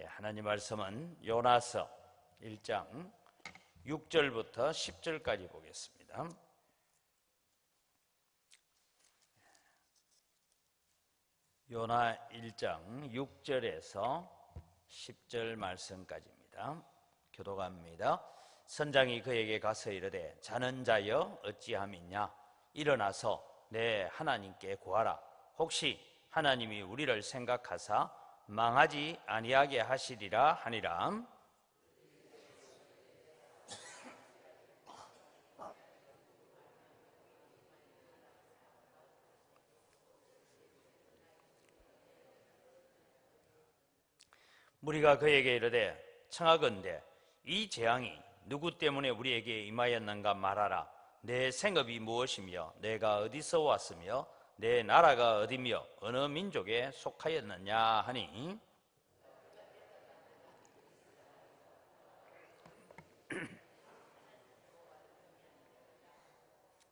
하나님 말씀은 요나서 1장 6절부터 10절까지 보겠습니다. 요나 1장 6절에서 10절 말씀까지입니다. 교독합니다. 선장이 그에게 가서 이르되 자는 자여 어찌함이냐 일어나서 내 하나님께 구하라. 혹시 하나님이 우리를 생각하사 망하지 아니하게 하시리라 하니라. 무리가 그에게 이르되 청하건대 이 재앙이 누구 때문에 우리에게 임하였는가 말하라. 내 생업이 무엇이며 내가 어디서 왔으며 내 나라가 어디며 어느 민족에 속하였느냐 하니,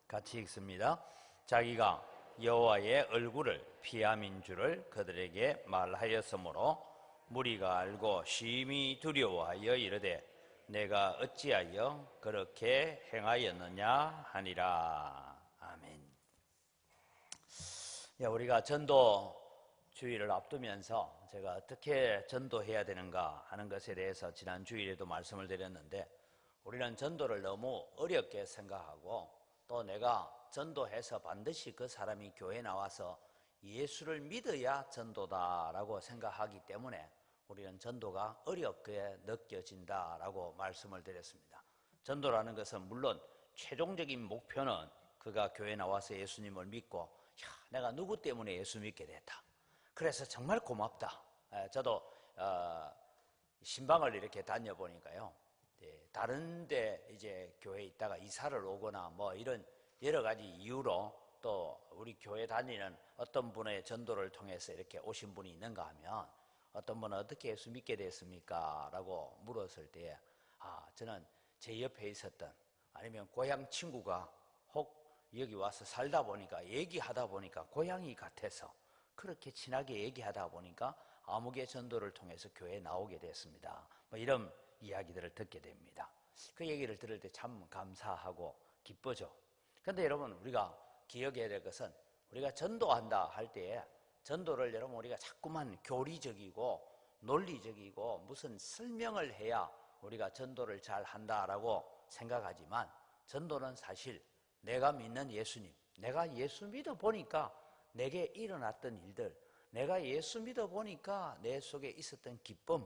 같이 읽습니다. 자기가 여호와의 얼굴을 피함인 줄을 그들에게 말하였으므로 무리가 알고 심히 두려워하여 이르되 내가 어찌하여 그렇게 행하였느냐 하니라. 아멘. 우리가 전도주의를 앞두면서 제가 어떻게 전도해야 되는가 하는 것에 대해서 지난 주일에도 말씀을 드렸는데, 우리는 전도를 너무 어렵게 생각하고 또 내가 전도해서 반드시 그 사람이 교회에 나와서 예수를 믿어야 전도다라고 생각하기 때문에 우리는 전도가 어렵게 느껴진다라고 말씀을 드렸습니다. 전도라는 것은 물론 최종적인 목표는 그가 교회에 나와서 예수님을 믿고 내가 누구 때문에 예수 믿게 됐다, 그래서 정말 고맙다. 저도 신방을 이렇게 다녀보니까요, 다른 데 이제 교회에 있다가 이사를 오거나 뭐 이런 여러 가지 이유로 또 우리 교회 다니는 어떤 분의 전도를 통해서 이렇게 오신 분이 있는가 하면, 어떤 분은 어떻게 예수 믿게 됐습니까? 라고 물었을 때 저는 제 옆에 있었던, 아니면 고향 친구가 혹 여기 와서 살다 보니까 얘기하다 보니까 고향이 같아서 그렇게 친하게 얘기하다 보니까 아무개 전도를 통해서 교회에 나오게 됐습니다. 뭐 이런 이야기들을 듣게 됩니다. 그 얘기를 들을 때 참 감사하고 기쁘죠. 그런데 여러분, 우리가 기억해야 될 것은, 우리가 전도한다 할 때에 전도를 여러분 우리가 자꾸만 교리적이고 논리적이고 무슨 설명을 해야 우리가 전도를 잘 한다라고 생각하지만, 전도는 사실 내가 믿는 예수님, 내가 예수 믿어 보니까 내게 일어났던 일들, 내가 예수 믿어 보니까 내 속에 있었던 기쁨,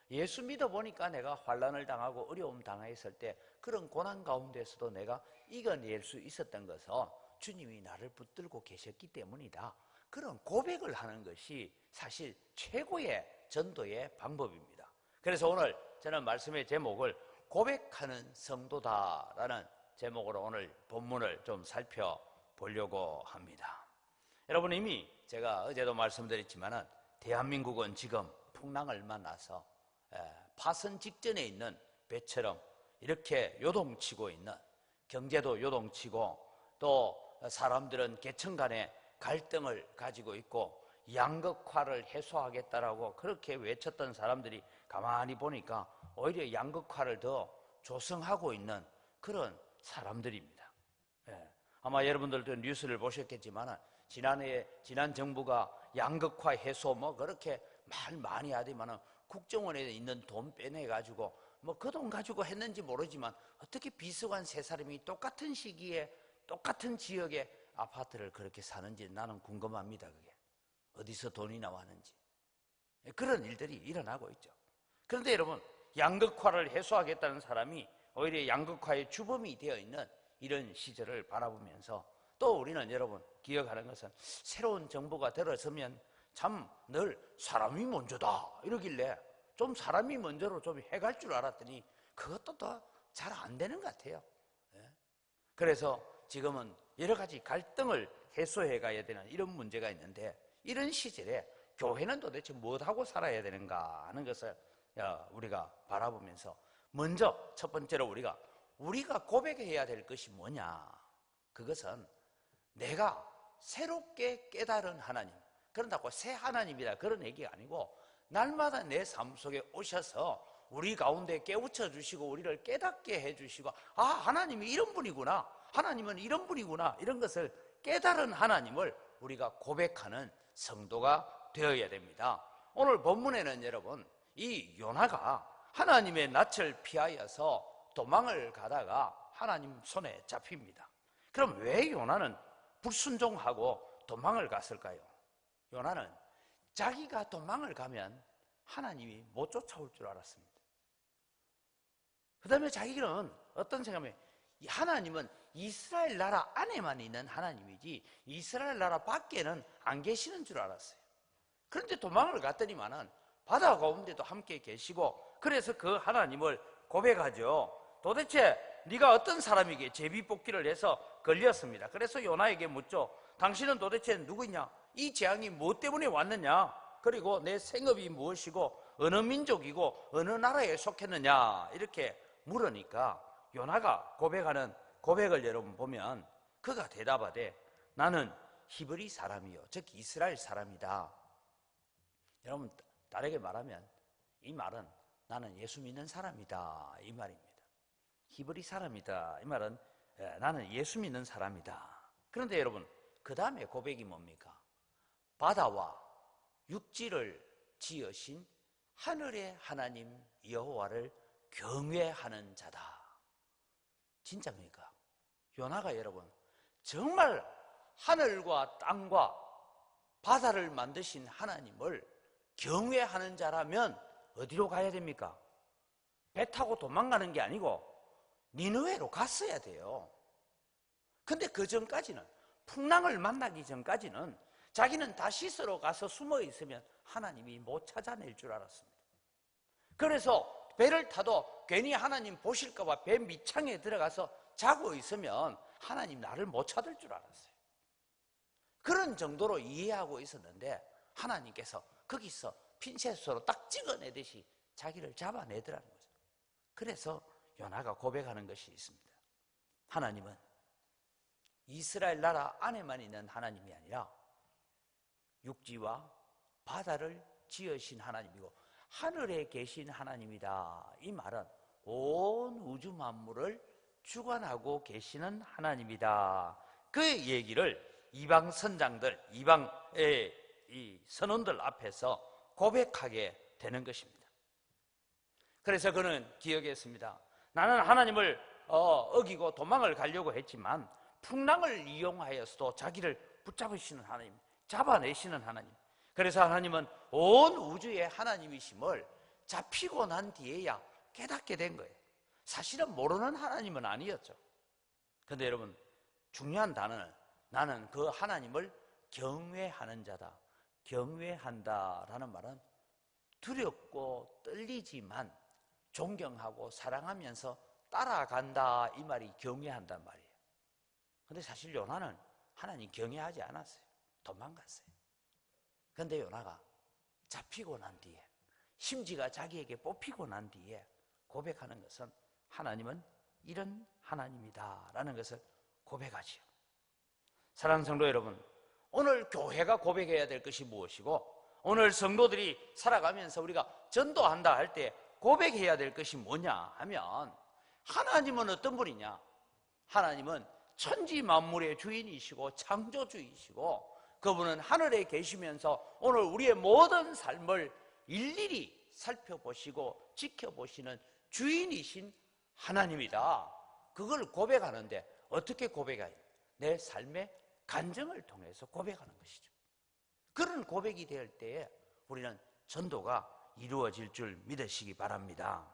예수 믿어 보니까 내가 환난을 당하고 어려움 당했을 때 그런 고난 가운데서도 내가 이겨낼 수 있었던 것은 주님이 나를 붙들고 계셨기 때문이다. 그런 고백을 하는 것이 사실 최고의 전도의 방법입니다. 그래서 오늘 저는 말씀의 제목을 고백하는 성도다라는 제목으로 오늘 본문을 좀 살펴보려고 합니다. 여러분, 이미 제가 어제도 말씀드렸지만 대한민국은 지금 풍랑을 만나서 파선 직전에 있는 배처럼 이렇게 요동치고 있는, 경제도 요동치고 또 사람들은 계층 간에 갈등을 가지고 있고 양극화를 해소하겠다라고 그렇게 외쳤던 사람들이 가만히 보니까 오히려 양극화를 더 조성하고 있는 그런 사람들입니다. 아마 여러분들도 뉴스를 보셨겠지만 지난 정부가 양극화 해소 뭐 그렇게 말 많이 하더만 국정원에 있는 돈 빼내가지고 뭐 그 돈 가지고 했는지 모르지만 어떻게 비서관 세 사람이 똑같은 시기에 똑같은 지역에 아파트를 그렇게 사는지 나는 궁금합니다. 그게 어디서 돈이 나왔는지. 그런 일들이 일어나고 있죠. 그런데 여러분, 양극화를 해소하겠다는 사람이 오히려 양극화의 주범이 되어 있는 이런 시절을 바라보면서, 또 우리는 여러분 기억하는 것은, 새로운 정부가 들어서면 참 늘 사람이 먼저다 이러길래 좀 사람이 먼저로 좀 해갈 줄 알았더니 그것도 더 잘 안 되는 것 같아요. 그래서 지금은 여러 가지 갈등을 해소해 가야 되는 이런 문제가 있는데, 이런 시절에 교회는 도대체 무엇하고 살아야 되는가 하는 것을 우리가 바라보면서, 먼저 첫 번째로 우리가 고백해야 될 것이 뭐냐, 그것은 내가 새롭게 깨달은 하나님, 그런다고 새 하나님이다 그런 얘기가 아니고 날마다 내 삶 속에 오셔서 우리 가운데 깨우쳐 주시고 우리를 깨닫게 해주시고, 아, 하나님이 이런 분이구나, 하나님은 이런 분이구나, 이런 것을 깨달은 하나님을 우리가 고백하는 성도가 되어야 됩니다. 오늘 본문에는 여러분, 이 요나가 하나님의 낯을 피하여서 도망을 가다가 하나님 손에 잡힙니다. 그럼 왜 요나는 불순종하고 도망을 갔을까요? 요나는 자기가 도망을 가면 하나님이 못 쫓아올 줄 알았습니다. 그 다음에 자기는 어떤 생각이면, 하나님은 이스라엘 나라 안에만 있는 하나님이지 이스라엘 나라 밖에는 안 계시는 줄 알았어요. 그런데 도망을 갔더니만은 바다 가운데도 함께 계시고, 그래서 그 하나님을 고백하죠. 도대체 네가 어떤 사람이기에 제비뽑기를 해서 걸렸습니다. 그래서 요나에게 묻죠. 당신은 도대체 누구냐? 이 재앙이 무엇 때문에 왔느냐? 그리고 내 생업이 무엇이고 어느 민족이고 어느 나라에 속했느냐? 이렇게 물으니까 요나가 고백하는 고백을 여러분 보면, 그가 대답하되 나는 히브리 사람이요 즉 이스라엘 사람이다. 여러분, 다르게 말하면 이 말은 나는 예수 믿는 사람이다, 이 말입니다. 히브리 사람이다, 이 말은 나는 예수 믿는 사람이다. 그런데 여러분, 그 다음에 고백이 뭡니까? 바다와 육지를 지으신 하늘의 하나님 여호와를 경외하는 자다. 진짜입니까? 요나가 여러분 정말 하늘과 땅과 바다를 만드신 하나님을 경외하는 자라면 어디로 가야 됩니까? 배 타고 도망가는 게 아니고 니느웨로 갔어야 돼요. 근데 그 전까지는, 풍랑을 만나기 전까지는 자기는 다시스로 가서 숨어 있으면 하나님이 못 찾아낼 줄 알았습니다. 그래서 배를 타도 괜히 하나님 보실까 봐 배 밑창에 들어가서 자고 있으면 하나님 나를 못 찾을 줄 알았어요. 그런 정도로 이해하고 있었는데 하나님께서 거기서 핀셋으로 딱 찍어내듯이 자기를 잡아내더라는 거죠. 그래서 요나가 고백하는 것이 있습니다. 하나님은 이스라엘 나라 안에만 있는 하나님이 아니라 육지와 바다를 지으신 하나님이고 하늘에 계신 하나님이다. 이 말은 온 우주 만물을 주관하고 계시는 하나님이다. 그 얘기를 이방 선장들, 이방의 이 선원들 앞에서 고백하게 되는 것입니다. 그래서 그는 기억했습니다. 나는 하나님을 어기고 도망을 가려고 했지만 풍랑을 이용하여서도 자기를 붙잡으시는 하나님, 잡아내시는 하나님. 그래서 하나님은 온 우주의 하나님이심을 잡히고 난 뒤에야 깨닫게 된 거예요. 사실은 모르는 하나님은 아니었죠. 그런데 여러분, 중요한 단어는 나는 그 하나님을 경외하는 자다. 경외한다라는 말은 두렵고 떨리지만 존경하고 사랑하면서 따라간다, 이 말이 경외한단 말이에요. 그런데 사실 요나는 하나님 경외하지 않았어요. 도망갔어요. 그런데 요나가 잡히고 난 뒤에, 심지가 자기에게 뽑히고 난 뒤에 고백하는 것은 하나님은 이런 하나님이다 라는 것을 고백하지요. 사랑하는 성도 여러분, 오늘 교회가 고백해야 될 것이 무엇이고 오늘 성도들이 살아가면서 우리가 전도한다 할 때 고백해야 될 것이 뭐냐 하면, 하나님은 어떤 분이냐? 하나님은 천지 만물의 주인이시고 창조주이시고 그분은 하늘에 계시면서 오늘 우리의 모든 삶을 일일이 살펴보시고 지켜보시는 주인이신 하나님이다. 그걸 고백하는데 어떻게 고백해요? 내 삶의 간증을 통해서 고백하는 것이죠. 그런 고백이 될 때에 우리는 전도가 이루어질 줄 믿으시기 바랍니다.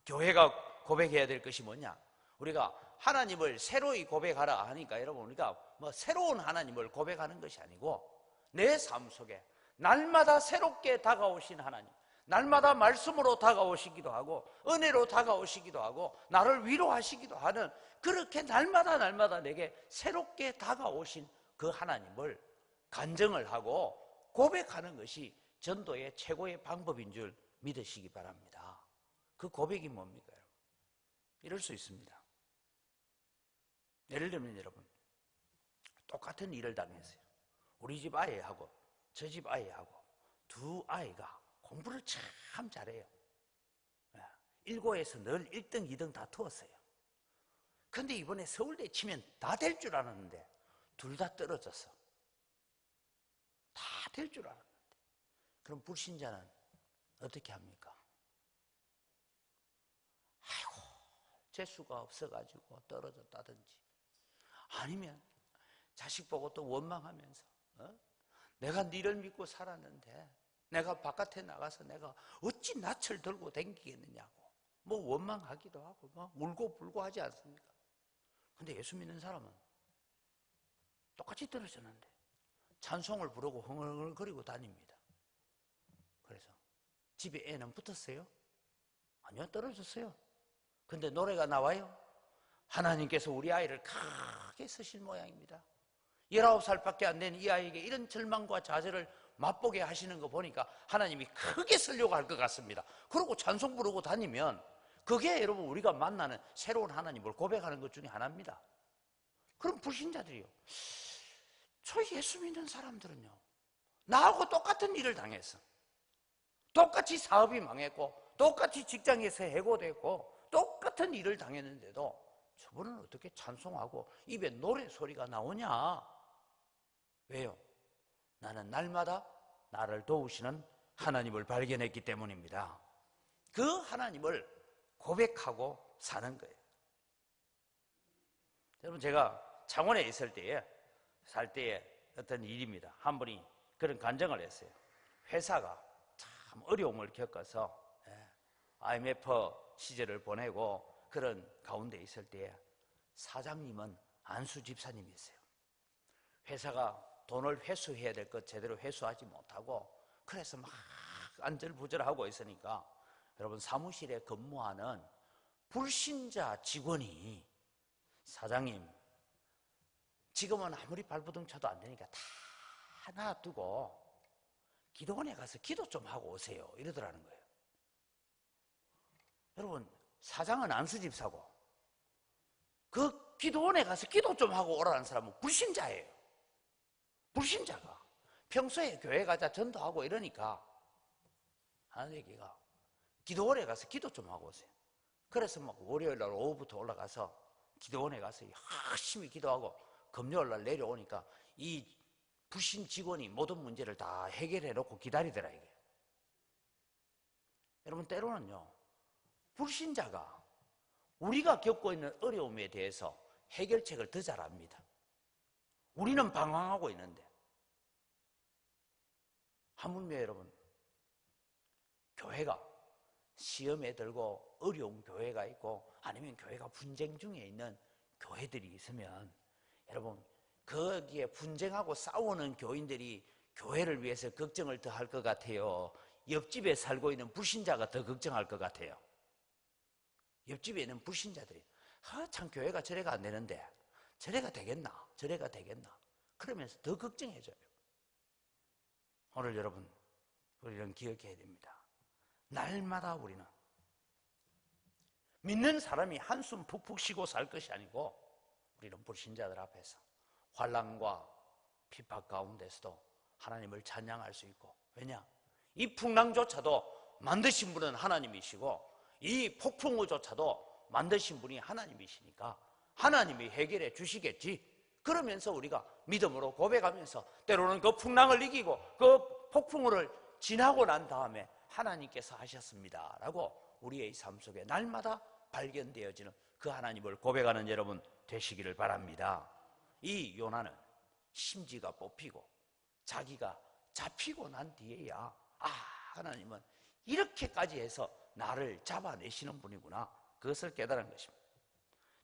교회가 고백해야 될 것이 뭐냐? 우리가 하나님을 새로이 고백하라 하니까 여러분, 우리가 뭐 새로운 하나님을 고백하는 것이 아니고 내 삶 속에 날마다 새롭게 다가오신 하나님, 날마다 말씀으로 다가오시기도 하고 은혜로 다가오시기도 하고 나를 위로하시기도 하는, 그렇게 날마다 내게 새롭게 다가오신 그 하나님을 간증을 하고 고백하는 것이 전도의 최고의 방법인 줄 믿으시기 바랍니다. 그 고백이 뭡니까, 여러분? 이럴 수 있습니다. 예를 들면 여러분, 똑같은 일을 당했어요. 우리 집 아이하고 저 집 아이하고 두 아이가 공부를 참 잘해요. 일고에서 늘 1등, 2등 다투었어요. 근데 이번에 서울대 치면 다 될 줄 알았는데 둘 다 떨어졌어. 다 될 줄 알았는데. 그럼 불신자는 어떻게 합니까? 아이고, 재수가 없어가지고 떨어졌다든지, 아니면 자식 보고 또 원망하면서 내가 니를 믿고 살았는데 내가 바깥에 나가서 내가 어찌 낯을 들고 다니겠느냐고 뭐 원망하기도 하고 뭐 울고 불고 하지 않습니까? 근데 예수 믿는 사람은 똑같이 떨어졌는데 찬송을 부르고 흥얼흥얼거리고 다닙니다. 그래서 집에 애는 붙었어요? 아니요, 떨어졌어요. 근데 노래가 나와요? 하나님께서 우리 아이를 크게 쓰실 모양입니다. 19살밖에 안 된 이 아이에게 이런 절망과 좌절을 맛보게 하시는 거 보니까 하나님이 크게 쓰려고 할 것 같습니다. 그러고 찬송 부르고 다니면 그게 여러분 우리가 만나는 새로운 하나님을 고백하는 것 중에 하나입니다. 그럼 불신자들이요, 저 예수 믿는 사람들은요 나하고 똑같은 일을 당했어. 똑같이 사업이 망했고 똑같이 직장에서 해고됐고 똑같은 일을 당했는데도 저분은 어떻게 찬송하고 입에 노래 소리가 나오냐? 왜요? 나는 날마다 나를 도우시는 하나님을 발견했기 때문입니다. 그 하나님을 고백하고 사는 거예요. 여러분, 제가 창원에 있을 때에 살 때에 어떤 일입니다. 한 분이 그런 간증을 했어요. 회사가 참 어려움을 겪어서 IMF 시절을 보내고 그런 가운데 있을 때에 사장님은 안수 집사님이었어요. 회사가 돈을 회수해야 될 것 제대로 회수하지 못하고 그래서 막 안절부절하고 있으니까 여러분, 사무실에 근무하는 불신자 직원이 사장님, 지금은 아무리 발버둥 쳐도 안 되니까 다 놔두고 기도원에 가서 기도 좀 하고 오세요, 이러더라는 거예요. 여러분, 사장은 안수집사고 그 기도원에 가서 기도 좀 하고 오라는 사람은 불신자예요. 불신자가 평소에 교회 가자 전도하고 이러니까 하는 얘기가 기도원에 가서 기도 좀 하고 오세요. 그래서 막 월요일날 오후부터 올라가서 기도원에 가서 열심히 기도하고 금요일날 내려오니까 이 불신 직원이 모든 문제를 다 해결해 놓고 기다리더라 이게. 여러분, 때로는요 불신자가 우리가 겪고 있는 어려움에 대해서 해결책을 더 잘 압니다. 우리는 방황하고 있는데. 하물며 여러분, 교회가 시험에 들고 어려운 교회가 있고 아니면 교회가 분쟁 중에 있는 교회들이 있으면 여러분, 거기에 분쟁하고 싸우는 교인들이 교회를 위해서 걱정을 더 할 것 같아요? 옆집에 살고 있는 불신자가 더 걱정할 것 같아요? 옆집에 있는 불신자들이 참 교회가 저래가 안 되는데 저래가 되겠나? 저래가 되겠나? 그러면서 더 걱정해져요. 오늘 여러분, 우리는 기억해야 됩니다. 날마다 우리는 믿는 사람이 한숨 푹푹 쉬고 살 것이 아니고 우리는 불신자들 앞에서 환난과 핍박 가운데서도 하나님을 찬양할 수 있고, 왜냐? 이 풍랑조차도 만드신 분은 하나님이시고 이 폭풍우조차도 만드신 분이 하나님이시니까 하나님이 해결해 주시겠지. 그러면서 우리가 믿음으로 고백하면서 때로는 그 풍랑을 이기고 그 폭풍우를 지나고 난 다음에 하나님께서 하셨습니다 라고 우리의 삶 속에 날마다 발견되어지는 그 하나님을 고백하는 여러분 되시기를 바랍니다. 이 요나는 심지가 뽑히고 자기가 잡히고 난 뒤에야 하나님은 이렇게까지 해서 나를 잡아내시는 분이구나, 그것을 깨달은 것입니다.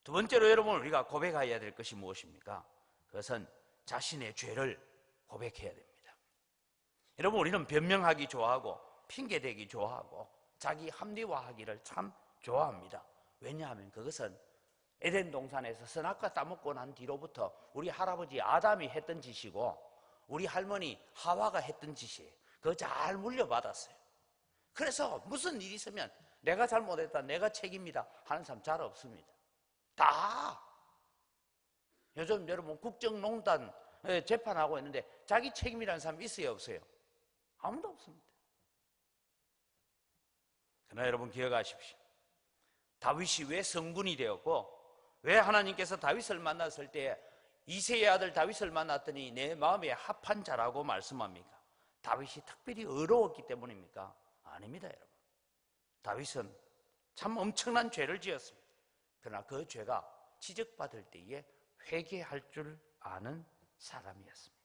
두 번째로 여러분, 우리가 고백해야 될 것이 무엇입니까? 그것은 자신의 죄를 고백해야 됩니다. 여러분, 우리는 변명하기 좋아하고 핑계대기 좋아하고 자기 합리화하기를 참 좋아합니다. 왜냐하면 그것은 에덴 동산에서 선악과 따먹고 난 뒤로부터 우리 할아버지 아담이 했던 짓이고 우리 할머니 하와가 했던 짓이에요. 그거 잘 물려받았어요. 그래서 무슨 일이 있으면 내가 잘못했다, 내가 책임이다 하는 사람 잘 없습니다. 다 요즘 여러분 국정농단 재판하고 있는데 자기 책임이라는 사람 있어요, 없어요? 아무도 없습니다. 그러나 여러분 기억하십시오. 다윗이 왜 성군이 되었고 왜 하나님께서 다윗을 만났을 때 이새의 아들 다윗을 만났더니 내 마음에 합한 자라고 말씀합니까? 다윗이 특별히 의로웠기 때문입니까? 아닙니다, 여러분. 다윗은 참 엄청난 죄를 지었습니다. 그러나 그 죄가 지적받을 때에 회개할 줄 아는 사람이었습니다.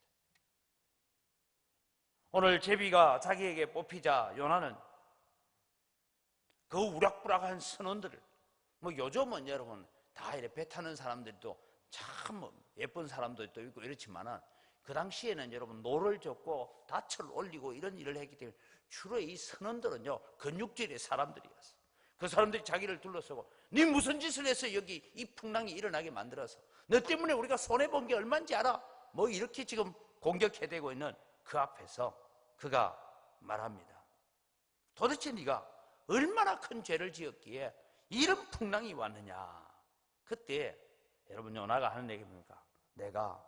오늘 제비가 자기에게 뽑히자 요나는 그 우락부락한 선원들을, 요즘은 여러분 다 이렇게 배 타는 사람들도 참 예쁜 사람들도 있고 이렇지만은 그 당시에는 여러분 노를 젓고 닻을 올리고 이런 일을 했기 때문에 주로 이 선원들은요 근육질의 사람들이었어요. 그 사람들이 자기를 둘러서고 네 무슨 짓을 해서 여기 이 풍랑이 일어나게 만들어서 너 때문에 우리가 손해본 게 얼마인지 알아? 이렇게 지금 공격해대고 있는 그 앞에서 그가 말합니다. 도대체 네가 얼마나 큰 죄를 지었기에 이런 풍랑이 왔느냐. 그때 여러분 요나가 하는 얘기 뭡니까? 내가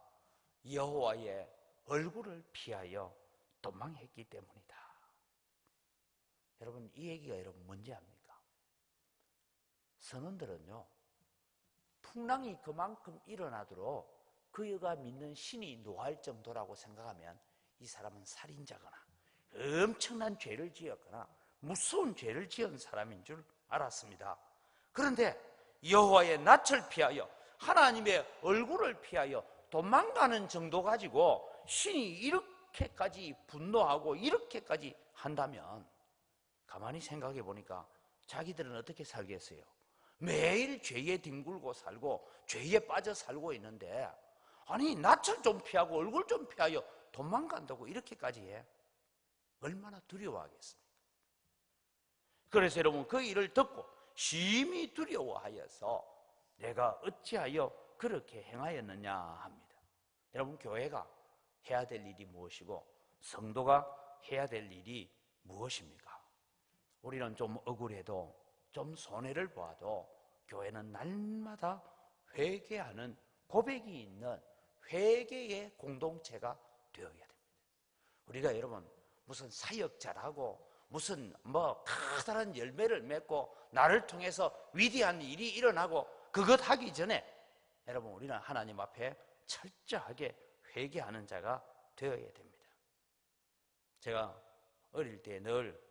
여호와의 얼굴을 피하여 도망했기 때문이다. 여러분 이 얘기가 여러분 뭔지 압니까? 선원들은요 풍랑이 그만큼 일어나도록 그가 믿는 신이 노할 정도라고 생각하면 이 사람은 살인자거나 엄청난 죄를 지었거나 무서운 죄를 지은 사람인 줄 알았습니다. 그런데 여호와의 낯을 피하여 하나님의 얼굴을 피하여 도망가는 정도 가지고 신이 이렇게까지 분노하고 이렇게까지 한다면 가만히 생각해 보니까 자기들은 어떻게 살겠어요? 매일 죄에 뒹굴고 살고 죄에 빠져 살고 있는데 아니 낯을 좀 피하고 얼굴 좀 피하여 도망간다고 이렇게까지 해? 얼마나 두려워하겠습니까? 그래서 여러분 그 일을 듣고 심히 두려워하여서 내가 어찌하여 그렇게 행하였느냐 합니다. 여러분 교회가 해야 될 일이 무엇이고 성도가 해야 될 일이 무엇입니까? 우리는 좀 억울해도 좀 손해를 보아도 교회는 날마다 회개하는 고백이 있는 회개의 공동체가 되어야 됩니다. 우리가 여러분 무슨 사역자라고 무슨 커다란 열매를 맺고 나를 통해서 위대한 일이 일어나고 그것 하기 전에 여러분 우리는 하나님 앞에 철저하게 회개하는 자가 되어야 됩니다. 제가 어릴 때 늘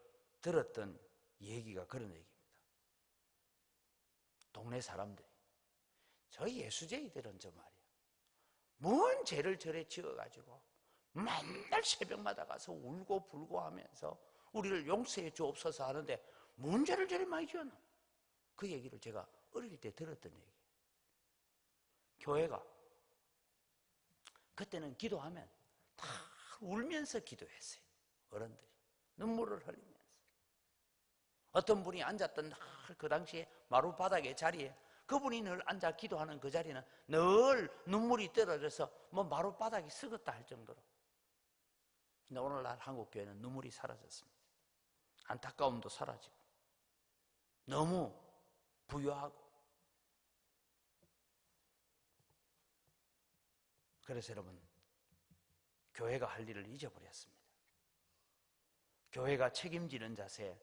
들었던 얘기가 그런 얘기입니다. 동네 사람들이 저희 예수제이들은 저 말이야 뭔 죄를 저래 지어가지고 맨날 새벽마다 가서 울고 불고 하면서 우리를 용서해 주옵소서 하는데 뭔 죄를 저래 많이 지었나? 그 얘기를 제가 어릴 때 들었던 얘기. 교회가 그때는 기도하면 다 울면서 기도했어요. 어른들이 눈물을 흘리면서. 어떤 분이 앉았던 그 당시에 마룻바닥의 자리에 그분이 늘 앉아 기도하는 그 자리는 늘 눈물이 떨어져서 마룻바닥이 썩었다 할 정도로. 근데 오늘날 한국교회는 눈물이 사라졌습니다. 안타까움도 사라지고 너무 부유하고. 그래서 여러분 교회가 할 일을 잊어버렸습니다. 교회가 책임지는 자세,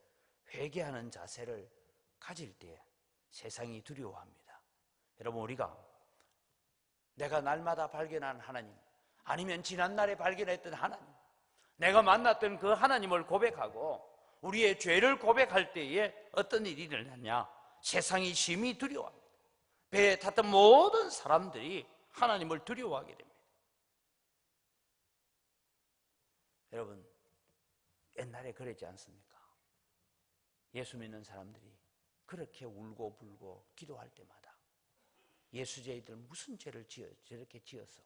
회개하는 자세를 가질 때 세상이 두려워합니다. 여러분 우리가 내가 날마다 발견한 하나님 아니면 지난날에 발견했던 하나님 내가 만났던 그 하나님을 고백하고 우리의 죄를 고백할 때에 어떤 일이 일어나냐? 세상이 심히 두려워합니다. 배에 탔던 모든 사람들이 하나님을 두려워하게 됩니다. 여러분 옛날에 그랬지 않습니까? 예수 믿는 사람들이 그렇게 울고 불고 기도할 때마다 예수제이들 무슨 죄를 저렇게 지어서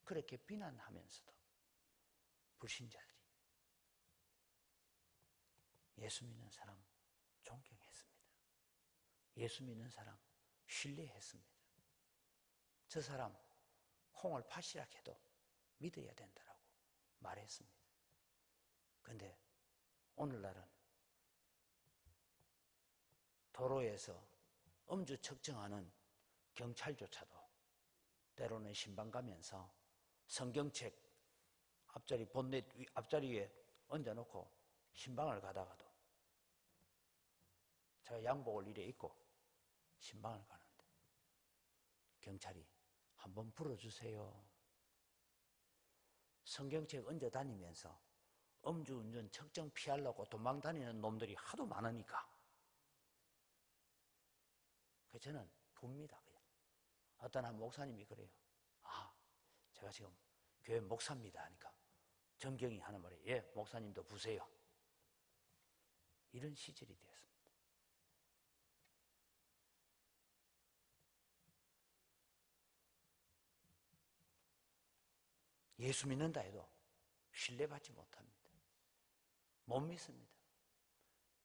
그렇게 비난하면서도 불신자들이 예수 믿는 사람 존경했습니다. 예수 믿는 사람 신뢰했습니다. 저 사람 콩을 파시락 해도 믿어야 된다라고 말했습니다. 그런데 오늘날은 도로에서 음주 측정하는 경찰조차도 때로는 신방 가면서 성경책 앞자리 본넷 앞자리에 얹어놓고 신방을 가다가도 제가 양복을 이래 입고 신방을 가는데 경찰이 한번 불어주세요. 성경책 얹어 다니면서 음주운전 측정 피하려고 도망 다니는 놈들이 하도 많으니까 그래서 저는 붑니다. 그냥 어떤 한 목사님이 그래요. 아, 제가 지금 교회 목사입니다 하니까 정경이 하는 말에 예, 목사님도 부세요. 이런 시절이 되었습니다. 예수 믿는다 해도 신뢰받지 못합니다. 못 믿습니다.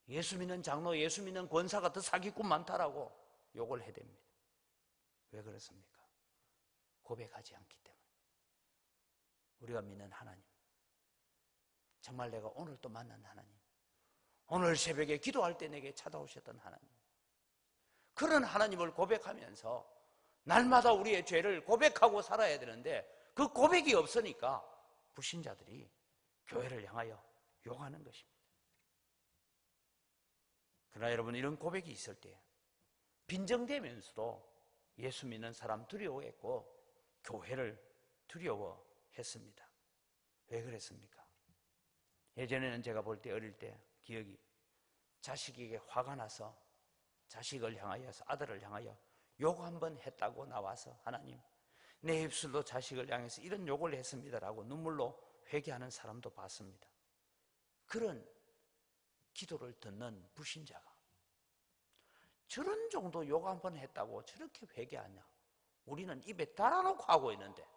예수 믿는 장로, 예수 믿는 권사가 더 사기꾼 많다라고 욕을 해댑니다. 왜 그렇습니까? 고백하지 않기 때문에. 우리가 믿는 하나님, 정말 내가 오늘 또 만난 하나님, 오늘 새벽에 기도할 때 내게 찾아오셨던 하나님, 그런 하나님을 고백하면서 날마다 우리의 죄를 고백하고 살아야 되는데 그 고백이 없으니까 불신자들이 교회를 향하여 욕하는 것입니다. 그러나 여러분, 이런 고백이 있을 때 빈정대면서도 예수 믿는 사람 두려워했고 교회를 두려워했습니다. 왜 그랬습니까? 예전에는 제가 볼 때 어릴 때 기억이, 자식에게 화가 나서 자식을 향하여서, 아들을 향하여 욕 한번 했다고 나와서 하나님, 내 입술로 자식을 향해서 이런 욕을 했습니다라고 눈물로 회개하는 사람도 봤습니다. 그런 기도를 듣는 불신자가 저런 정도 욕 한번 했다고 저렇게 회개하냐? 우리는 입에 달아놓고 하고 있는데,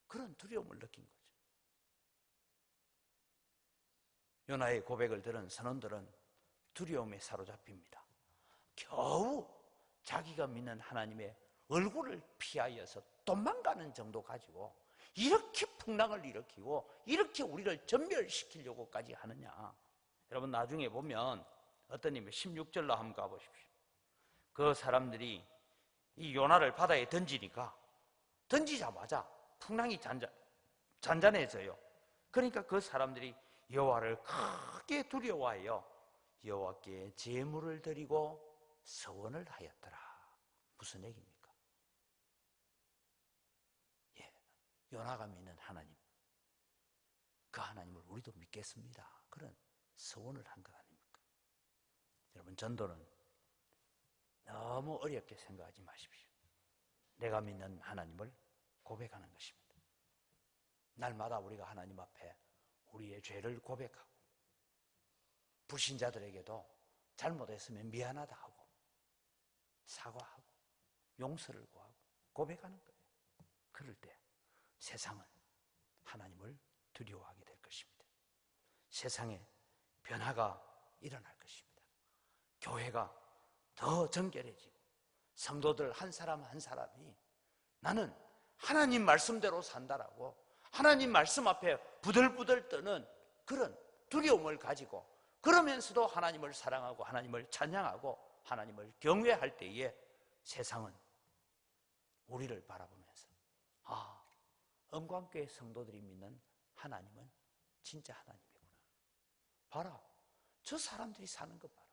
그런 두려움을 느낀 거죠. 요나의 고백을 들은 선원들은 두려움에 사로잡힙니다. 겨우 자기가 믿는 하나님의 얼굴을 피하여서 도망가는 정도 가지고 이렇게 풍랑을 일으키고 이렇게 우리를 전멸시키려고까지 하느냐. 여러분, 나중에 보면 어떤 님이 16절로 한번 가보십시오. 그 사람들이 이 요나를 바다에 던지니까 던지자마자 풍랑이 잔잔해져요. 그러니까 그 사람들이 여호와를 크게 두려워하여 여호와께 제물을 드리고 서원을 하였더라. 무슨 얘기입니까? 예, 요나가 믿는 하나님, 그 하나님을 우리도 믿겠습니다. 그런 서원을 한 것 아닙니까? 여러분, 전도는 너무 어렵게 생각하지 마십시오. 내가 믿는 하나님을 고백하는 것입니다. 날마다 우리가 하나님 앞에 우리의 죄를 고백하고, 불신자들에게도 잘못했으면 미안하다 하고 사과하고 용서를 구하고 고백하는 거예요. 그럴 때 세상은 하나님을 두려워하게 될 것입니다. 세상에 변화가 일어날 것입니다. 교회가 더 정결해지고 성도들 한 사람 한 사람이 나는 하나님 말씀대로 산다라고 하나님 말씀 앞에 부들부들 떠는 그런 두려움을 가지고, 그러면서도 하나님을 사랑하고 하나님을 찬양하고 하나님을 경외할 때에 세상은 우리를 바라보면서 아, 은광교회 성도들이 믿는 하나님은 진짜 하나님이구나. 봐라, 저 사람들이 사는 것 봐라.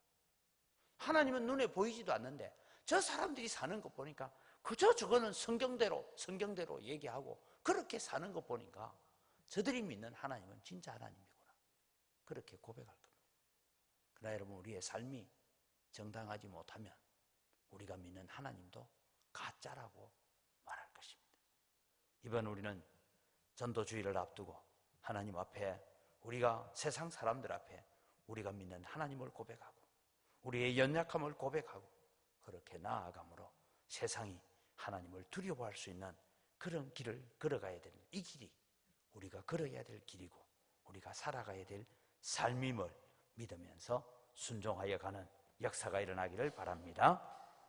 하나님은 눈에 보이지도 않는데 저 사람들이 사는 것 보니까 그저 저거는 성경대로 얘기하고 그렇게 사는 것 보니까 저들이 믿는 하나님은 진짜 하나님이구나. 그렇게 고백할 겁니다. 그러나 여러분, 우리의 삶이 정당하지 못하면 우리가 믿는 하나님도 가짜라고 말할 것입니다. 이번 우리는 전도주의를 앞두고 하나님 앞에, 우리가 세상 사람들 앞에 우리가 믿는 하나님을 고백하고 우리의 연약함을 고백하고 그렇게 나아감으로 세상이 하나님을 두려워할 수 있는 그런 길을 걸어가야 되는, 이 길이 우리가 걸어야 될 길이고 우리가 살아가야 될 삶임을 믿으면서 순종하여 가는 역사가 일어나기를 바랍니다.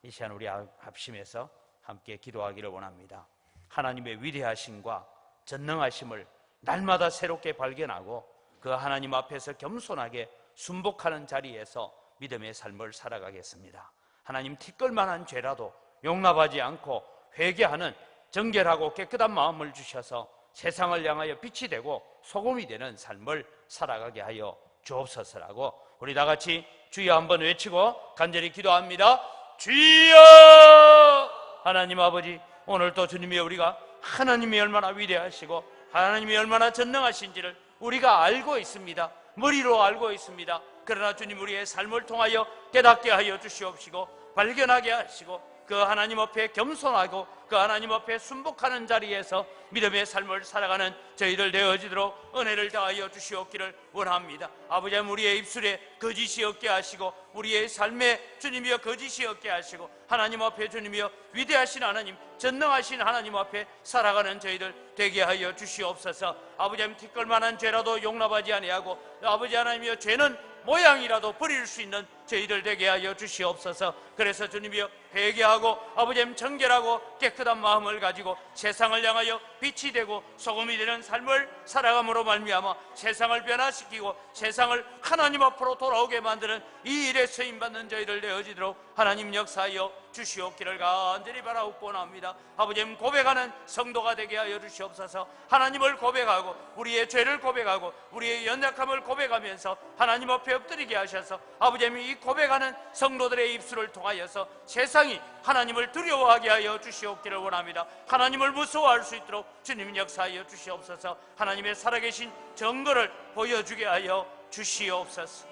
이 시간 우리 합심해서 함께 기도하기를 원합니다. 하나님의 위대하심과 전능하심을 날마다 새롭게 발견하고 그 하나님 앞에서 겸손하게 순복하는 자리에서 믿음의 삶을 살아가겠습니다. 하나님, 티끌만한 죄라도 용납하지 않고 회개하는 정결하고 깨끗한 마음을 주셔서 세상을 향하여 빛이 되고 소금이 되는 삶을 살아가게 하여 주옵소서라고 우리 다 같이 주여 한번 외치고 간절히 기도합니다. 주여! 하나님 아버지, 오늘도 주님이 우리가 하나님이 얼마나 위대하시고 하나님이 얼마나 전능하신지를 우리가 알고 있습니다. 머리로 알고 있습니다. 그러나 주님, 우리의 삶을 통하여 깨닫게 하여 주시옵시고 발견하게 하시고 그 하나님 앞에 겸손하고 그 하나님 앞에 순복하는 자리에서 믿음의 삶을 살아가는 저희들 되어지도록 은혜를 다하여 주시옵기를 원합니다. 아버지, 우리의 입술에 거짓이 없게 하시고 우리의 삶에 주님이여 거짓이 없게 하시고 하나님 앞에 주님이여 위대하신 하나님, 전능하신 하나님 앞에 살아가는 저희들 되게 하여 주시옵소서. 아버지, 티끌만한 죄라도 용납하지 아니하고 아버지 하나님이여 죄는 모양이라도 버릴 수 있는 저희들 되게 하여 주시옵소서. 그래서 주님이여 회개하고 아버지 정결하고 깨끗한 마음을 가지고 세상을 향하여 빛이 되고 소금이 되는 삶을 살아감으로 말미암아 세상을 변화시키고 세상을 하나님 앞으로 돌아오게 만드는 이 일에 쓰임받는 저희들 되어지도록 하나님 역사하여 주시옵기를 간절히 바라옵고 원합니다. 아버지, 고백하는 성도가 되게 하여 주시옵소서. 하나님을 고백하고 우리의 죄를 고백하고 우리의 연약함을 고백하면서 하나님 앞에 엎드리게 하셔서 아버지, 이 고백하는 성도들의 입술을 통하여서 세상이 하나님을 두려워하게 하여 주시옵기를 원합니다. 하나님을 무서워할 수 있도록 주님 역사하여 주시옵소서. 하나님의 살아계신 증거를 보여주게 하여 주시옵소서.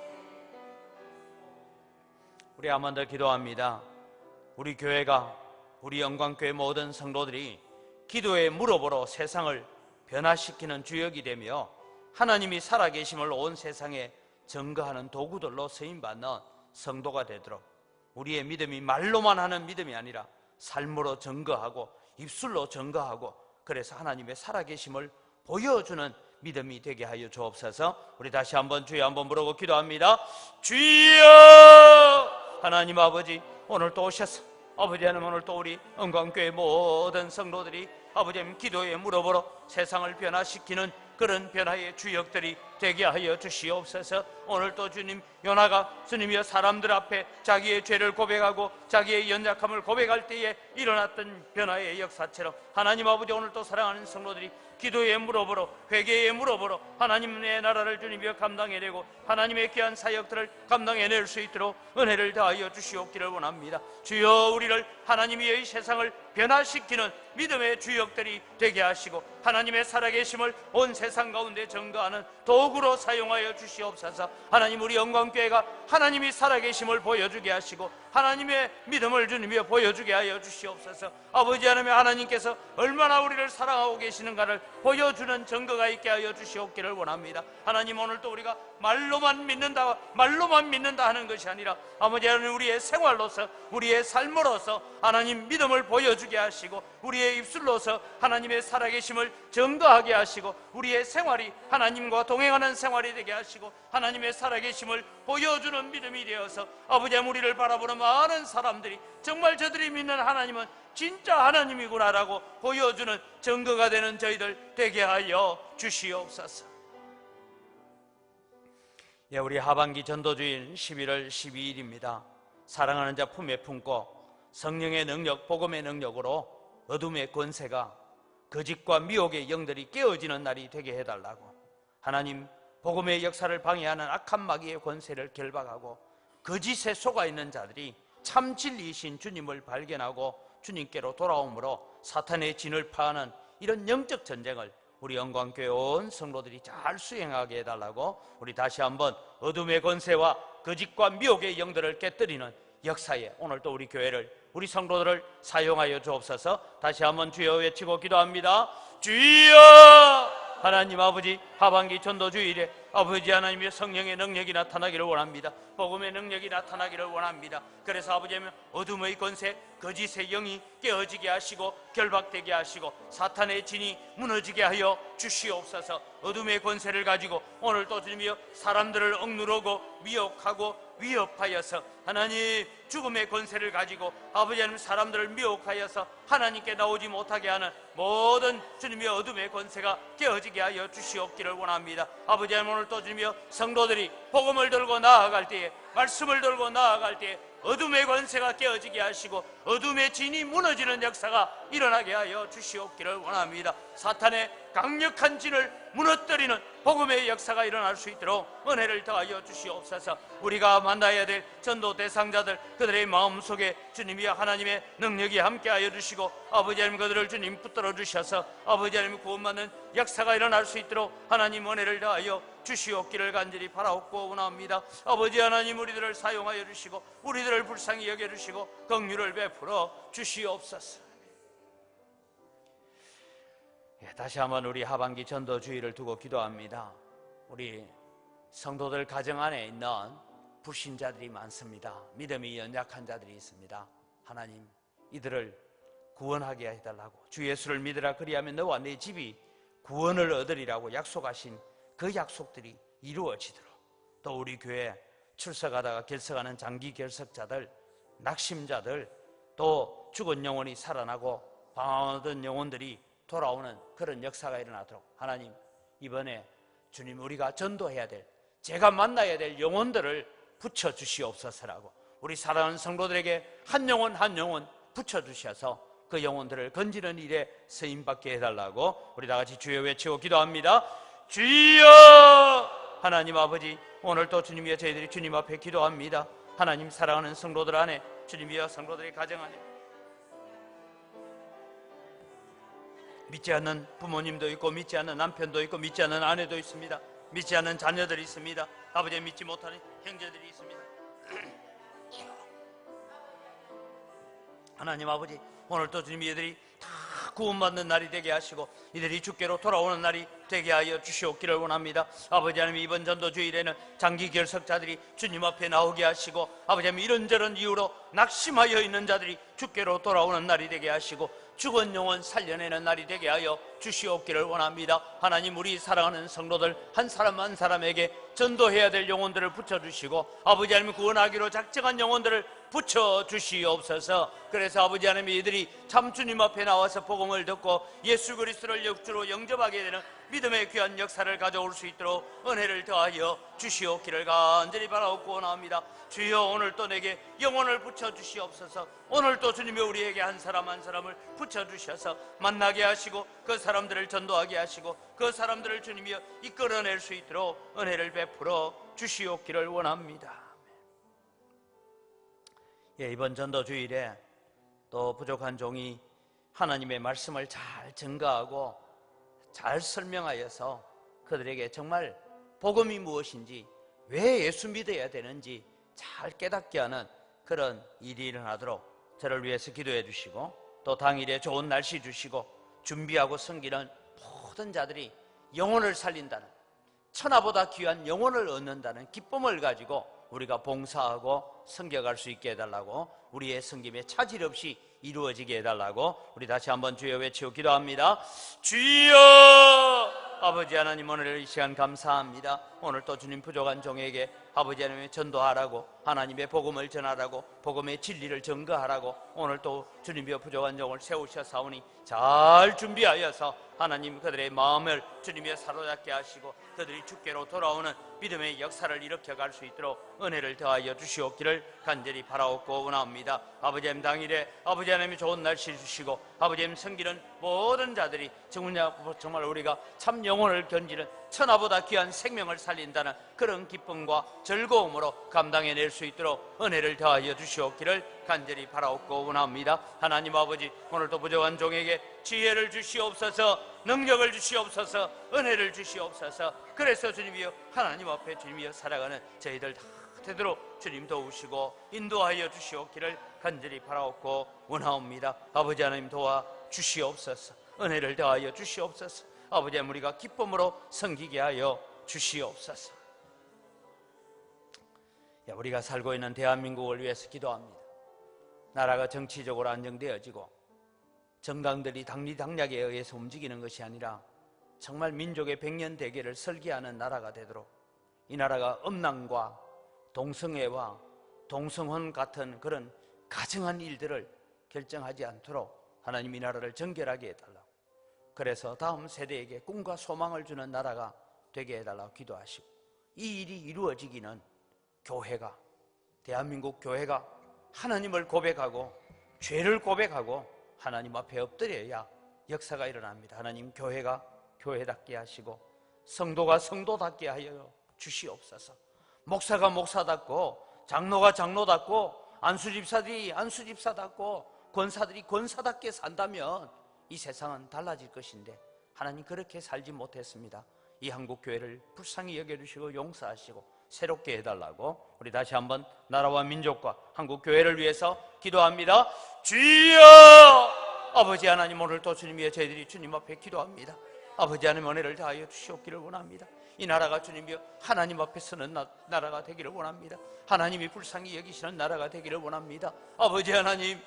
우리 한 번 더 기도합니다. 우리 교회가, 우리 영광교회 모든 성도들이 기도의 무릎으로 세상을 변화시키는 주역이 되며 하나님이 살아계심을 온 세상에 증거하는 도구들로 쓰임받는 성도가 되도록 우리의 믿음이 말로만 하는 믿음이 아니라 삶으로 증거하고 입술로 증거하고 그래서 하나님의 살아계심을 보여주는 믿음이 되게 하여 주옵소서. 우리 다시 한번 주여 한번 부르고 기도합니다. 주여! 하나님 아버지, 오늘 또 오셔서 아버지 하나님, 오늘 또 우리 영광교회 모든 성도들이 아버지 기도의 무릎으로 세상을 변화시키는 그런 변화의 주역들이 되게 하여 주시옵소서. 오늘 또 주님, 요나가 주님이여 사람들 앞에 자기의 죄를 고백하고 자기의 연약함을 고백할 때에 일어났던 변화의 역사처럼 하나님 아버지, 오늘 또 사랑하는 성도들이 기도의 무릎으로 회개의 무릎으로 하나님의 나라를 주님이여 감당해내고 하나님의 귀한 사역들을 감당해낼 수 있도록 은혜를 다하여 주시옵기를 원합니다. 주여, 우리를 하나님의 이 세상을 변화시키는 믿음의 주역들이 되게 하시고 하나님의 살아계심을 온 세상 가운데 증거하는 도구로 사용하여 주시옵소서. 하나님, 우리 영광교회가 하나님이 살아계심을 보여주게 하시고 하나님의 믿음을 주님이여 보여주게 하여 주시옵소서. 아버지 하나님, 하나님께서 얼마나 우리를 사랑하고 계시는가를 보여주는 증거가 있게 하여 주시옵기를 원합니다. 하나님, 오늘 또 우리가 말로만 믿는다 하는 것이 아니라 아버지 하나님, 우리의 생활로서 우리의 삶으로서 하나님 믿음을 보여주게 하시고 우리의 입술로서 하나님의 살아계심을 증거하게 하시고 우리의 생활이 하나님과 동행하는 생활이 되게 하시고 하나님의 살아계심을 보여주는 믿음이 되어서 아버지 하나님, 우리를 바라보는 많은 사람들이 정말 저들이 믿는 하나님은 진짜 하나님이구나라고 보여주는 증거가 되는 저희들 되게 하여 주시옵소서. 예, 우리 하반기 전도주일 11월 12일입니다. 사랑하는 자 품에 품고 성령의 능력, 복음의 능력으로 어둠의 권세가 거짓과 미혹의 영들이 깨어지는 날이 되게 해달라고 하나님, 복음의 역사를 방해하는 악한 마귀의 권세를 결박하고 거짓에 속아 있는 자들이 참 진리이신 주님을 발견하고 주님께로 돌아옴으로 사탄의 진을 파하는 이런 영적 전쟁을 우리 영광교회 온 성도들이 잘 수행하게 해달라고 우리 다시 한번 어둠의 권세와 거짓과 미혹의 영들을 깨뜨리는 역사에 오늘 또 우리 교회를, 우리 성도들을 사용하여 주옵소서. 다시 한번 주여 외치고 기도합니다. 주여! 하나님 아버지, 하반기 전도주일에 아버지 하나님의 성령의 능력이 나타나기를 원합니다. 복음의 능력이 나타나기를 원합니다. 그래서 아버지 하나님, 어둠의 권세, 거짓의 영이 깨어지게 하시고 결박되게 하시고 사탄의 진이 무너지게 하여 주시옵소서. 어둠의 권세를 가지고 오늘 또 주님이여 사람들을 억누르고 미혹하고 위협하여서 하나님 죽음의 권세를 가지고 아버지 하나님 사람들을 미혹하여서 하나님께 나오지 못하게 하는 모든 주님의 어둠의 권세가 깨어지게 하여 주시옵기를 원합니다. 아버지 하나님, 오늘 또 주님이여 성도들이 복음을 들고 나아갈 때에, 말씀을 들고 나아갈 때에 어둠의 권세가 깨어지게 하시고 어둠의 진이 무너지는 역사가 일어나게 하여 주시옵기를 원합니다. 사탄의 강력한 진을 무너뜨리는 복음의 역사가 일어날 수 있도록 은혜를 더하여 주시옵소서. 우리가 만나야 될 전도 대상자들, 그들의 마음속에 주님이여 하나님의 능력이 함께하여 주시고 아버지 하나님 그들을 주님 붙들어 주셔서 아버지 하나님 구원받는 역사가 일어날 수 있도록 하나님 은혜를 더하여 주시옵기를 간절히 바라옵고 원합니다. 아버지 하나님 우리들을 사용하여 주시고 우리들을 불쌍히 여겨주시고 긍휼을 베풀어 주시옵소서. 다시 한번 우리 하반기 전도주의를 두고 기도합니다. 우리 성도들 가정 안에 있는 불신자들이 많습니다. 믿음이 연약한 자들이 있습니다. 하나님 이들을 구원하게 해달라고, 주 예수를 믿으라 그리하면 너와 네 집이 구원을 얻으리라고 약속하신 그 약속들이 이루어지도록, 또 우리 교회 출석하다가 결석하는 장기 결석자들, 낙심자들, 또 죽은 영혼이 살아나고 방황하던 영혼들이 돌아오는 그런 역사가 일어나도록 하나님 이번에 주님 우리가 전도해야 될, 제가 만나야 될 영혼들을 붙여주시옵소서라고, 우리 사랑하는 성도들에게 한 영혼 한 영혼 붙여주셔서 그 영혼들을 건지는 일에 쓰임받게 해달라고 우리 다같이 주여 외치고 기도합니다. 주여! 하나님 아버지, 오늘도 주님이여 저희들이 주님 앞에 기도합니다. 하나님 사랑하는 성도들 안에, 주님이여 성도들의 가정 안에 믿지 않는 부모님도 있고 믿지 않는 남편도 있고 믿지 않는 아내도 있습니다. 믿지 않는 자녀들이 있습니다. 아버지 믿지 못하는 형제들이 있습니다. 하나님 아버지, 오늘도 주님 이들이 다 구원받는 날이 되게 하시고 이들이 주께로 돌아오는 날이 되게 하여 주시옵기를 원합니다. 아버지 하나님 이번 전도주일에는 장기 결석자들이 주님 앞에 나오게 하시고 아버지 하나님 이런저런 이유로 낙심하여 있는 자들이 주께로 돌아오는 날이 되게 하시고 죽은 영혼 살려내는 날이 되게 하여 주시옵기를 원합니다. 하나님 우리 사랑하는 성도들 한 사람 한 사람에게 전도해야 될 영혼들을 붙여주시고 아버지 하나님 구원하기로 작정한 영혼들을 붙여주시옵소서. 그래서 아버지 하나님 이들이 참 주님 앞에 나와서 복음을 듣고 예수 그리스도를 역주로 영접하게 되는 믿음의 귀한 역사를 가져올 수 있도록 은혜를 더하여 주시옵기를 간절히 바라옵고 원합니다. 주여 오늘도 내게 영혼을 붙여주시옵소서. 오늘도 주님이 우리에게 한 사람 한 사람을 붙여주셔서 만나게 하시고 그 사람들을 전도하게 하시고 그 사람들을 주님이여 이끌어낼 수 있도록 은혜를 베풀어 주시옵기를 원합니다. 이번 전도주일에 또 부족한 종이 하나님의 말씀을 잘 증거하고 잘 설명하여서 그들에게 정말 복음이 무엇인지, 왜 예수 믿어야 되는지 잘 깨닫게 하는 그런 일이 일어나도록 저를 위해서 기도해 주시고 또 당일에 좋은 날씨 주시고 준비하고 섬기는 모든 자들이 영혼을 살린다는, 천하보다 귀한 영혼을 얻는다는 기쁨을 가지고 우리가 봉사하고 섬겨갈 수 있게 해달라고, 우리의 섬김에 차질 없이 이루어지게 해달라고 우리 다시 한번 주여 외치고 기도합니다. 주여! 아버지 하나님 오늘 이 시간 감사합니다. 오늘 또 주님 부족한 종에게 아버지 하나님의 전도하라고, 하나님의 복음을 전하라고, 복음의 진리를 증거하라고 오늘 또 주님의 부족한 종을 세우셔사오니 잘 준비하여서 하나님 그들의 마음을 주님의 사로잡게 하시고 그들이 주께로 돌아오는 믿음의 역사를 일으켜갈 수 있도록 은혜를 더하여 주시옵기를 간절히 바라옵고 원합니다. 아버지 하나님 당일에 아버지 하나님이 좋은 날씨 주시고 아버지 하나님 섬기는 모든 자들이 정말 우리가 참 영혼을 견지는 천하보다 귀한 생명을 살린다는 그런 기쁨과 즐거움으로 감당해낼 수 있도록 은혜를 더하여 주시옵기를 간절히 바라옵고 원합니다. 하나님 아버지 오늘도 부족한 종에게 지혜를 주시옵소서, 능력을 주시옵소서, 은혜를 주시옵소서. 그래서 주님이여 하나님 앞에 주님이여 살아가는 저희들 다 되도록 주님 도우시고 인도하여 주시옵기를 간절히 바라옵고 원하옵니다. 아버지 하나님 도와 주시옵소서, 은혜를 더하여 주시옵소서. 아버지 하나님 우리가 기쁨으로 섬기게 하여 주시옵소서. 우리가 살고 있는 대한민국을 위해서 기도합니다. 나라가 정치적으로 안정되어지고 정당들이 당리당략에 의해서 움직이는 것이 아니라 정말 민족의 백년 대계를 설계하는 나라가 되도록, 이 나라가 음란과 동성애와 동성혼 같은 그런 가증한 일들을 결정하지 않도록 하나님 이 나라를 정결하게 해달라고, 그래서 다음 세대에게 꿈과 소망을 주는 나라가 되게 해달라고 기도하시고, 이 일이 이루어지기는 교회가, 대한민국 교회가 하나님을 고백하고 죄를 고백하고 하나님 앞에 엎드려야 역사가 일어납니다. 하나님, 교회가 교회답게 하시고 성도가 성도답게 하여 주시옵소서. 목사가 목사답고 장로가 장로답고 안수집사들이 안수집사답고 권사들이 권사답게 산다면 이 세상은 달라질 것인데 하나님 그렇게 살지 못했습니다. 이 한국교회를 불쌍히 여겨주시고 용서하시고 새롭게 해달라고 우리 다시 한번 나라와 민족과 한국교회를 위해서 기도합니다. 주여! 아버지 하나님, 오늘도 주님이여 저희들이 주님 앞에 기도합니다. 아버지 하나님, 은혜를 다하여 주시옵기를 원합니다. 이 나라가 주님이여 하나님 앞에 서는 나라가 되기를 원합니다. 하나님이 불쌍히 여기시는 나라가 되기를 원합니다. 아버지 하나님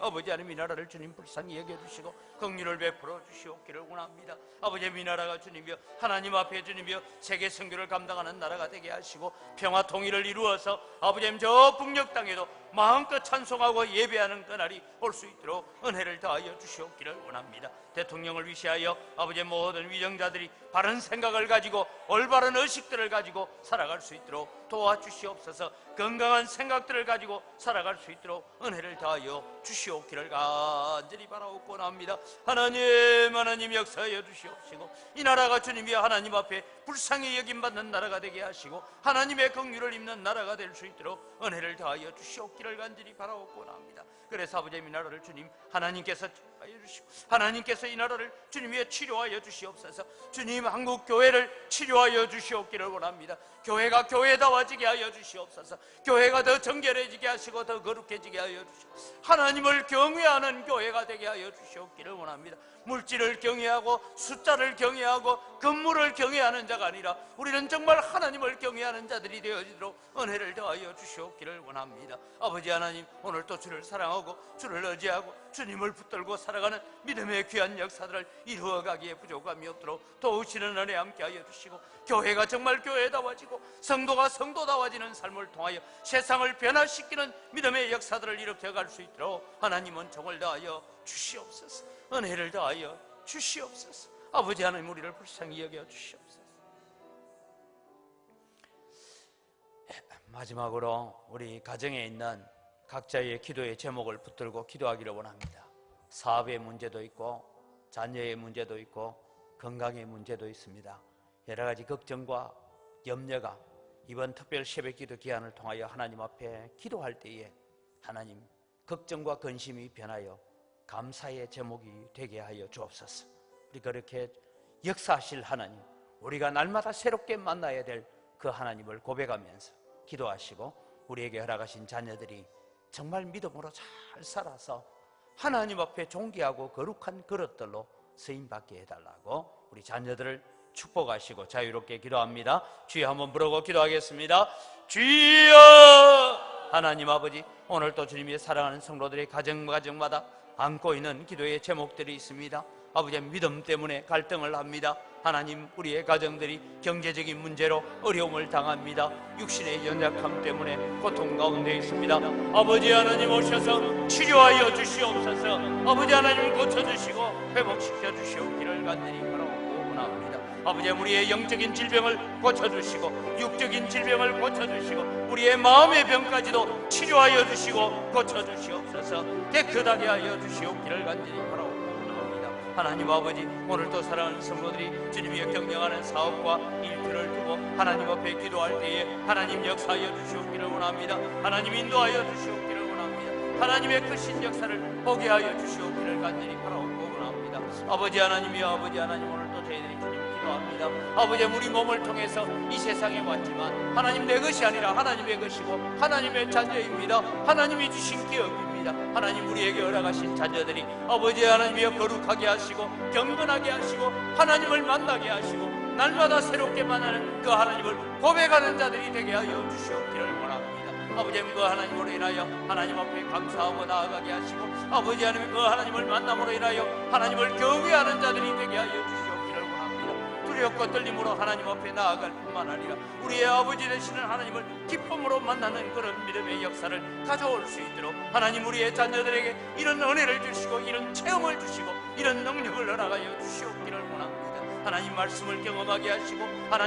이 나라를 주님 불쌍히 여겨주시고 긍휼을 베풀어 주시옵기를 원합니다. 아버지, 이 나라가 주님이여 하나님 앞에 주님이여 세계 선교를 감당하는 나라가 되게 하시고 평화 통일을 이루어서 아버지 저 북녘 땅에도 마음껏 찬송하고 예배하는 그날이 올 수 있도록 은혜를 다하여 주시옵기를 원합니다. 대통령을 위시하여 아버지 모든 위정자들이 바른 생각을 가지고 올바른 의식들을 가지고 살아갈 수 있도록 도와주시옵소서. 건강한 생각들을 가지고 살아갈 수 있도록 은혜를 다하여 주시옵기를 간절히 바라옵고 합니다. 하나님 역사하여 주시옵시고 이 나라가 주님이여 하나님 앞에 불쌍히 여김받는 나라가 되게 하시고 하나님의 긍휼을 입는 나라가 될 수 있도록 은혜를 다하여 주시옵기를 간절히 바라옵고 합니다. 그래서 아버지, 이 나라를 주님 하나님께서 치료하여 주시고 하나님께서 이 나라를 주님이 치료하여 주시옵소서. 주님, 한국교회를 치료하여 주시옵기를 원합니다. 교회가 교회다워지게 하여 주시옵소서. 교회가 더 정결해지게 하시고 더 거룩해지게 하여 주시옵소서. 하나님을 경외하는 교회가 되게 하여 주시옵기를 원합니다. 물질을 경외하고 숫자를 경외하고 건물을 경외하는 자가 아니라 우리는 정말 하나님을 경외하는 자들이 되어지도록 은혜를 더하여 주시옵기를 원합니다. 아버지 하나님, 오늘도 주를 사랑하고 주를 의지하고 주님을 붙들고 살아가는 믿음의 귀한 역사들을 이루어가기에 부족함이 없도록 도우시는 은혜 함께하여 주시고 교회가 정말 교회다워지고 성도가 성도다워지는 삶을 통하여 세상을 변화시키는 믿음의 역사들을 일으켜갈 수 있도록 하나님은 정을 다하여 주시옵소서. 은혜를 다하여 주시옵소서. 아버지 하나님, 우리를 불쌍히 여겨 주시옵소서. 마지막으로 우리 가정에 있는 각자의 기도의 제목을 붙들고 기도하기를 원합니다. 사업의 문제도 있고 자녀의 문제도 있고 건강의 문제도 있습니다. 여러 가지 걱정과 염려가 이번 특별 새벽기도 기한을 통하여 하나님 앞에 기도할 때에 하나님, 걱정과 근심이 변하여 감사의 제목이 되게 하여 주옵소서. 우리 그렇게 역사하실 하나님, 우리가 날마다 새롭게 만나야 될 그 하나님을 고백하면서 기도하시고 우리에게 허락하신 자녀들이 정말 믿음으로 잘 살아서 하나님 앞에 존귀하고 거룩한 그릇들로 쓰임받게 해달라고 우리 자녀들을 축복하시고 자유롭게 기도합니다. 주여 한번 부르고 기도하겠습니다. 주여! 하나님 아버지, 오늘도 주님이 사랑하는 성도들의 가정마다 안고 있는 기도의 제목들이 있습니다. 아버지, 믿음 때문에 갈등을 합니다. 하나님, 우리의 가정들이 경제적인 문제로 어려움을 당합니다. 육신의 연약함 때문에 고통 가운데 있습니다. 아버지 하나님, 오셔서 치료하여 주시옵소서. 아버지 하나님, 고쳐주시고 회복시켜 주시옵기를 간절히 바라옵고 원합니다. 아버지, 우리의 영적인 질병을 고쳐주시고 육적인 질병을 고쳐주시고 우리의 마음의 병까지도 치료하여 주시고 고쳐주시옵소서. 깨끗하게 하여 주시옵기를 간절히 바라옵고 하나님 아버지, 오늘도 사랑하는 성도들이 주님이 경영하는 사업과 일들을 두고 하나님 앞에 기도할 때에 하나님 역사하여 주시옵기를 원합니다. 하나님 인도하여 주시옵기를 원합니다. 하나님의 크신 역사를 보게 하여 주시옵기를 간절히 바라옵고 원합니다. 아버지 하나님이여, 아버지 하나님, 오늘도 저희들이 주님 기도합니다. 아버지, 우리 몸을 통해서 이 세상에 왔지만 하나님 내 것이 아니라 하나님의 것이고 하나님의 자녀입니다. 하나님이 주신 기업입니다. 하나님, 우리에게 허락하신 자녀들이 아버지 하나님이여 거룩하게 하시고 경건하게 하시고 하나님을 만나게 하시고 날마다 새롭게 만나는 그 하나님을 고백하는 자들이 되게 하여 주시옵기를 원합니다. 아버지, 그 하나님으로 인하여 하나님 앞에 감사하고 나아가게 하시고 아버지 하나님, 그 하나님을 만남으로 인하여 하나님을 경외하는 자들이 되게 하여 주시옵기를 원합니다. 두렵고 떨림으로 하나님 앞에 나아갈 뿐만 아니라 우리의 아버지 되시는 하나님을 기쁨으로 만나는 그런 믿음의 역사를 가져올 수 있도록 하나님, 우리의 자녀들에게 이런 은혜를 주시고 이런 체험을 주시고 이런 능력을 허락하여 주시옵기를 원합니다. 하나님 말씀을 경험하게 하시고 하나님